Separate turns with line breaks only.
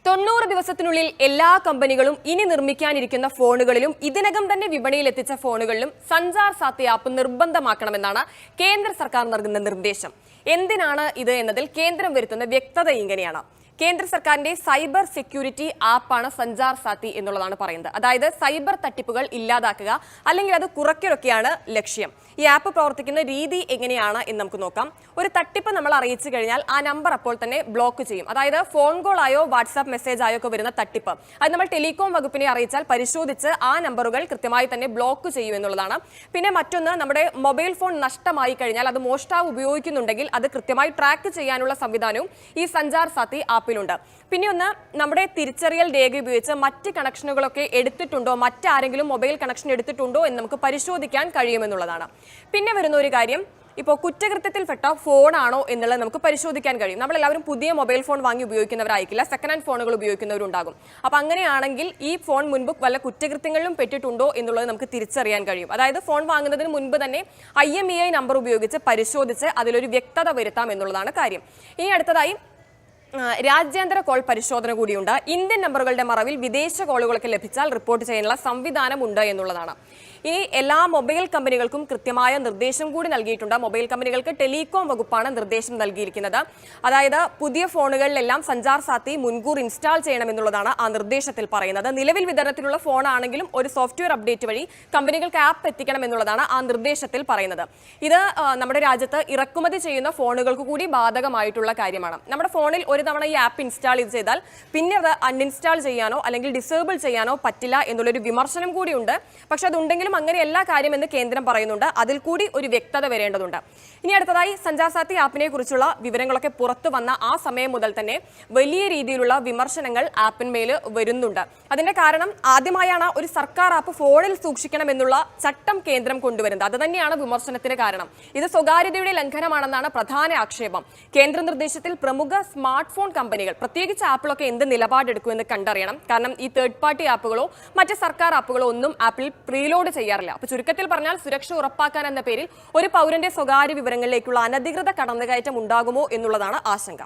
90 ദിവസത്തിനുള്ളിൽ എല്ലാ കമ്പനികളും ഇനി നിർമ്മിക്കാനിരിക്കുന്ന ഫോണുകളിലും ഇതിനകം തന്നെ വിപണിയിൽ എത്തിച്ച ഫോണുകളിലും സഞ്ചാർ സാത്തി ആപ്പ് നിർബന്ധമാക്കണമെന്നാണ് കേന്ദ്ര സർക്കാർ നൽകുന്ന നിർദ്ദേശം. എന്തിനാണ് ഇത് എന്നതിൽ കേന്ദ്രം വരുത്തുന്ന വ്യക്തത ഇങ്ങനെയാണ്. കേന്ദ്ര സർക്കാരിന്റെ സൈബർ സെക്യൂരിറ്റി ആപ്പാണ് സഞ്ചാർ സാത്തി എന്നുള്ളതാണ് പറയുന്നത്. അതായത് സൈബർ തട്ടിപ്പുകൾ ഇല്ലാതാക്കുക അല്ലെങ്കിൽ അത് കുറയ്ക്കലൊക്കെയാണ് ലക്ഷ്യം. ഈ ആപ്പ് പ്രവർത്തിക്കുന്ന രീതി എങ്ങനെയാണ് എന്ന് നമുക്ക് നോക്കാം. ഒരു തട്ടിപ്പ് നമ്മൾ അറിയിച്ചു കഴിഞ്ഞാൽ ആ നമ്പർ അപ്പോൾ തന്നെ ബ്ലോക്ക് ചെയ്യും. അതായത് ഫോൺ കോൾ ആയോ വാട്സാപ്പ് മെസ്സേജ് ആയോ ഒക്കെ വരുന്ന തട്ടിപ്പ് അത് നമ്മൾ ടെലികോം വകുപ്പിനെ അറിയിച്ചാൽ പരിശോധിച്ച് ആ നമ്പറുകൾ കൃത്യമായി തന്നെ ബ്ലോക്ക് ചെയ്യും എന്നുള്ളതാണ്. പിന്നെ മറ്റൊന്ന്, നമ്മുടെ മൊബൈൽ ഫോൺ നഷ്ടമായി കഴിഞ്ഞാൽ അത് മോഷ്ടാവ് ഉപയോഗിക്കുന്നുണ്ടെങ്കിൽ അത് കൃത്യമായി ട്രാക്ക് ചെയ്യാനുള്ള സംവിധാനവും ഈ സഞ്ചാർ സാത്തി ആപ്പിലുണ്ട്. പിന്നെ ഒന്ന്, നമ്മുടെ തിരിച്ചറിയൽ രേഖ ഉപയോഗിച്ച് മറ്റ് കണക്ഷനുകളൊക്കെ എടുത്തിട്ടുണ്ടോ, മറ്റാരെങ്കിലും മൊബൈൽ കണക്ഷൻ എടുത്തിട്ടുണ്ടോ എന്ന് നമുക്ക് പരിശോധിക്കാൻ കഴിയുമെന്നുള്ളതാണ്. പിന്നെ വരുന്ന ഒരു കാര്യം, ഇപ്പോൾ കുറ്റകൃത്യത്തിൽപ്പെട്ട ഫോണാണോ എന്നുള്ളത് നമുക്ക് പരിശോധിക്കാൻ കഴിയും. നമ്മളെല്ലാവരും പുതിയ മൊബൈൽ ഫോൺ വാങ്ങി ഉപയോഗിക്കുന്നവരായിരിക്കില്ല, സെക്കൻഡ് ഹാൻഡ് ഫോണുകൾ ഉപയോഗിക്കുന്നവരുണ്ടാകും. അപ്പോൾ അങ്ങനെയാണെങ്കിൽ ഈ ഫോൺ മുൻപ് വല്ല കുറ്റകൃത്യങ്ങളിലും പെട്ടിട്ടുണ്ടോ എന്നുള്ളത് നമുക്ക് തിരിച്ചറിയാൻ കഴിയും. അതായത് ഫോൺ വാങ്ങുന്നതിന് മുൻപ് തന്നെ IMEI നമ്പർ ഉപയോഗിച്ച് പരിശോധിച്ച് അതിലൊരു വ്യക്തത വരുത്താം എന്നുള്ളതാണ് കാര്യം. ഇനി അടുത്തതായി രാജ്യാന്തര കോൾ പരിശോധന കൂടിയുണ്ട്. ഇന്ത്യൻ നമ്പറുകളുടെ മറവിൽ വിദേശ കോളുകളൊക്കെ ലഭിച്ചാൽ റിപ്പോർട്ട് ചെയ്യാനുള്ള സംവിധാനമുണ്ട് എന്നുള്ളതാണ്. ഇനി എല്ലാ മൊബൈൽ കമ്പനികൾക്കും കൃത്യമായ നിർദ്ദേശം കൂടി നൽകിയിട്ടുണ്ട്. മൊബൈൽ കമ്പനികൾക്ക് ടെലികോം വകുപ്പാണ് നിർദ്ദേശം നൽകിയിരിക്കുന്നത്. അതായത് പുതിയ ഫോണുകളിലെല്ലാം സഞ്ചാർ സാത്തി മുൻകൂർ ഇൻസ്റ്റാൾ ചെയ്യണമെന്നുള്ളതാണ് ആ നിർദ്ദേശത്തിൽ പറയുന്നത്. നിലവിൽ വിതരണത്തിലുള്ള ഫോണാണെങ്കിലും ഒരു സോഫ്റ്റ്വെയർ അപ്ഡേറ്റ് വഴി കമ്പനികൾക്ക് ആപ്പ് എത്തിക്കണം എന്നുള്ളതാണ് ആ നിർദ്ദേശത്തിൽ പറയുന്നത്. ഇത് നമ്മുടെ രാജ്യത്ത് ഇറക്കുമതി ചെയ്യുന്ന ഫോണുകൾക്ക് കൂടി ബാധകമായിട്ടുള്ള കാര്യമാണ്. നമ്മുടെ ഫോണിൽ ഒരു തവണ ഈ ആപ്പ് ഇൻസ്റ്റാൾ ചെയ്താൽ പിന്നെ അത് അൺഇൻസ്റ്റാൾ ചെയ്യാനോ അല്ലെങ്കിൽ ഡിസേബിൾ ചെയ്യാനോ പറ്റില്ല എന്നുള്ളൊരു വിമർശനം കൂടിയുണ്ട്. പക്ഷെ അതുണ്ടെങ്കിലും അങ്ങനെയല്ല കാര്യമെന്ന് കേന്ദ്രം പറയുന്നുണ്ട്. അതിൽ കൂടി ഒരു വ്യക്തത വരേണ്ടതുണ്ട്. ഇനി അടുത്തതായി സഞ്ചാർ സാത്തി ആപ്പിനെ കുറിച്ചുള്ള വിവരങ്ങളൊക്കെ പുറത്തു വന്ന ആ സമയം മുതൽ തന്നെ വലിയ രീതിയിലുള്ള വിമർശനങ്ങൾ ആപ്പിന്മേൽ വരുന്നുണ്ട്. അതിന്റെ കാരണം, ആദ്യമായാണ് ഒരു സർക്കാർ ആപ്പ് ഫോണിൽ സൂക്ഷിക്കണം എന്നുള്ള ചട്ടം കേന്ദ്രം കൊണ്ടുവരുന്നത്. അത് തന്നെയാണ് വിമർശനത്തിന് കാരണം. ഇത് സ്വകാര്യതയുടെ ലംഘനമാണെന്നാണ് പ്രധാന ആക്ഷേപം. കേന്ദ്ര നിർദ്ദേശത്തിൽ പ്രമുഖ സ്മാർട്ട് ഫോൺ കമ്പനികൾ, പ്രത്യേകിച്ച് ആപ്പിളൊക്കെ എന്ത് നിലപാടെടുക്കുമെന്ന് കണ്ടറിയണം. കാരണം ഈ തേർഡ് പാർട്ടി ആപ്പുകളോ മറ്റ് സർക്കാർ ആപ്പുകളോ ഒന്നും ആപ്പിൽ പ്രീലോഡ് ചെയ്യാറില്ല. അപ്പൊ ചുരുക്കത്തിൽ പറഞ്ഞാൽ സുരക്ഷ ഉറപ്പാക്കാൻ എന്ന പേരിൽ ഒരു പൗരന്റെ സ്വകാര്യ വിവരങ്ങളിലേക്കുള്ള അനധികൃത കടന്നുകയറ്റം ഉണ്ടാകുമോ എന്നുള്ളതാണ് ആശങ്ക.